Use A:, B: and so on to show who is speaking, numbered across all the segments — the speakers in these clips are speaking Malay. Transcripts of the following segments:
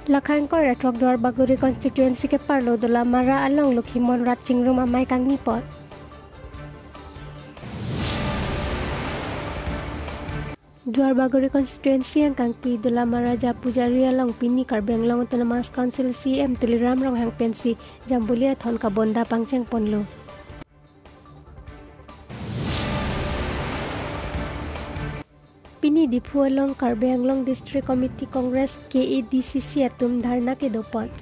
A: Lakhangkor Rathok Dwar Baguri constituency ke Parlo Dola Mara along Lukhimon Rat Chingrum Amai Kang Nipot. Dwar Baguri constituency yang Kang Pi Dola Mara Japujari along Pini Karbeng Long Autonomous Council CM Tuliram Rong Hang Pensi Jambulia Thon Kabonda Pangcheng Ponlo. Pini Dipu along Karbeng Long District Committee Congress KEDCC atum dharna ke dopot.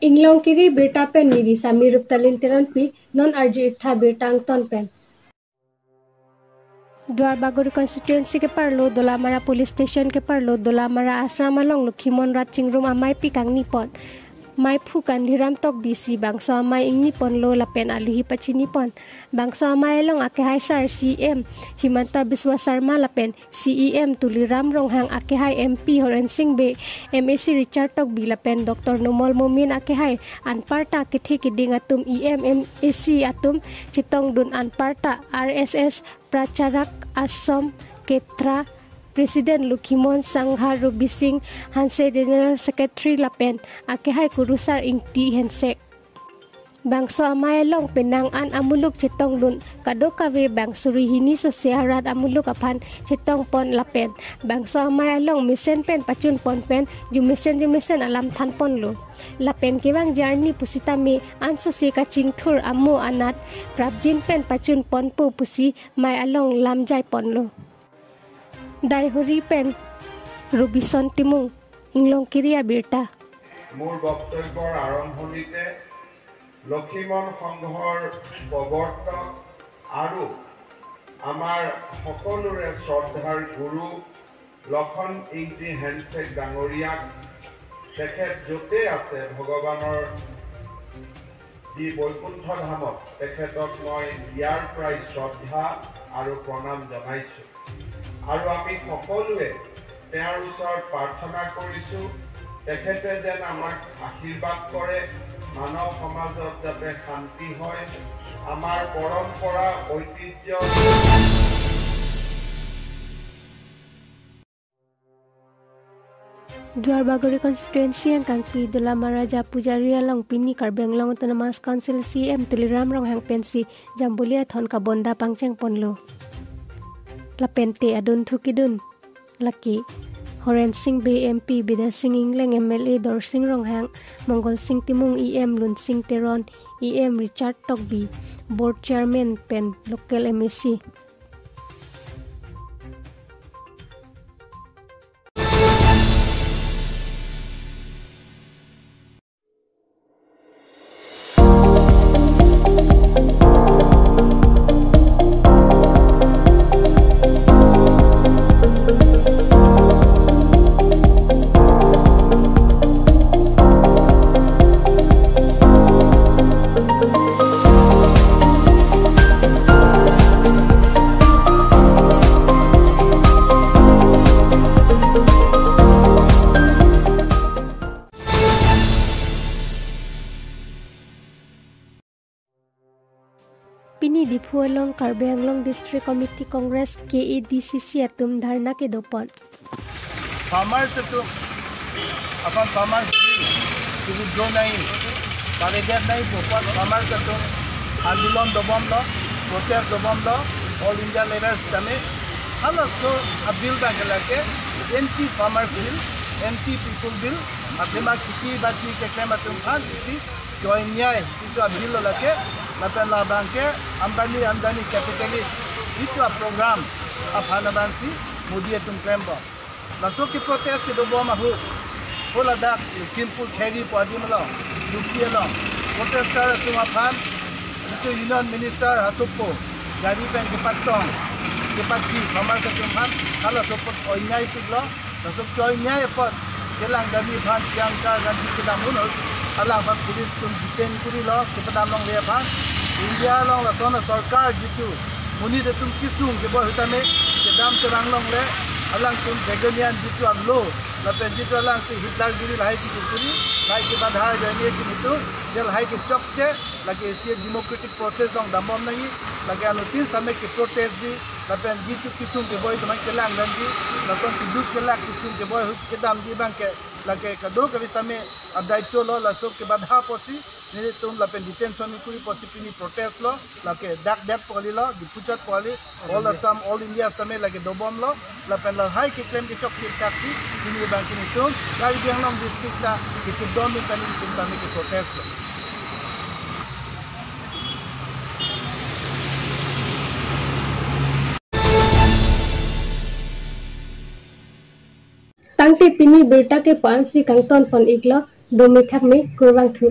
A: Inglong kiri birta pen niri sami rup talin teran pi non arju itha birtang ton pen. Dwar Baguri constituency ke Parlo Dolamara police station ke Parlo Dolamara asram along Lukhimon Rat Chingrum amai pi kang nipon. Mai phukan dhiram tok BC bangsa amai ingni pon lo lapen aluhi pachini pon bangsa amai long ake hai sar CM Himanta Biswa Sarma lapen CEM Tuliram Rong Hang ake hai MP Horen Singh be MAC Richard tok bi lapen Dr. Numol Mumin ake hai anparta kithi kiding atum MAC atum chitong dun anparta RSS Pracharak Asom Ketra Presiden Lukhimon Sangha Ruby Singh Hanse General Secretary Lapen Akehai Kurusar Ingti Hensek Bangso amai long penang an amuluk cetong dun kadokawe bangsuri hini sosiarat amuluk apan cetong pon lapen bangso amai long misen pen pacun pon pen jumisen alam than pon lo lapen kewang jarni pusita me an sosi kaching thur amu anat prabjin pen pacun pon pu pusi mai along lamjai pon lo Daihuri pen Rubison Timung Inglong Kiria Birta
B: মোৰ বক্তব্যৰ আৰম্ভণিতে লক্ষীমন সংঘৰ প্ৰৱৰ্তক আৰু আমাৰ সকলোৰে শ্ৰদ্ধাৰ গুৰু লক্ষণ ইংতি হেনছেক ডাঙৰীয়াক তেখেত য'তে আছে ভগৱানৰ যি বৈকুণ্ঠ ধামত তেখেতক মই ইয়াৰ পৰাই শ্ৰদ্ধা আৰু প্ৰণাম জনাইছোঁ আৰু আমি সকলোৱে তেওঁৰ ওচৰত প্ৰাৰ্থনা কৰিছোঁ তেখেতে যেন আমাক আশীৰ্বাদ কৰে মানৱ সমাজত যাতে শান্তি হয় আমাৰ পৰম্পৰা ঐতিহ্য
A: Dwar Baguri constituency yang Kang Pi Dolamara Japujari along Pini Karbeng Long Autonomous Council CM Tuliram Rong Hang Pensi Jambulia Thon Kabonda Pangcheng Ponlo Lapente Adun Thukidun Laki Horen Singh Bay MP Bida Singh Ingleng MLA Dor Singh Rong Hang Mongol Singh Timung EM Lun Singh Teron EM Richard Tokbi Board Chairman Pen Local MAC Pini Dipu along Karbeng Long District Committee Congress KEDCC atum dharna ke dopot.
C: Farmers itu apa farmers itu withdraw nahi, paragraph nahi bukan farmers itu आंदोलन दबाम लो, protest दबाम लो, all India leaders kami, halas तो bill bang लगे, anti farmers bill, anti people bill, अपने खेती बाती के काम तुम खास इसी join nya itu bill लगे, lapan labang ke amdani capitalist itu program apa nabansi Modi itu krembo masuk ke protest ke dobo mahu hola dak simple kheri padi malo dukia lo protester itu aphan itu union minister hasupo gari pen ke patong ke pati kamar ke tumhan kalau support onyai piglo masuk onyai pot kelang dami phan jangka ganti kedamun alang phan pulis tum detain kuri lo ke pedamong dia phan India long la tona sarkar jitu muni de tum kisung ke bo hitame ke dam terang long le alang tum begonian jitu amlo la pen jitu alang ti hitlar giri lai ki kuri lai ke badha jani chi mitu jel hai ke chokche lagi Asian democratic process long damom nahi lagi anu tin same ke protest di lapen jitu kisung ke boy teman kelang dan ji lakon tiduk kelak kisung ke boy kedam di bangke lake kado ke bisame adaito lo lasok ke badha pochi ni tum lapen detention kuri pochi pini protest lo lake dak poli lo dipucat poli all Assam all India same lake dobom lo lapen la hai ke claim ke chok ke taksi ni bangke ni tum kali biang long district ta ke chudom ni tani tum tami ke protest lo
A: Tangte pini berta ke pan si kangton pon iglo domi thak me kurwang thu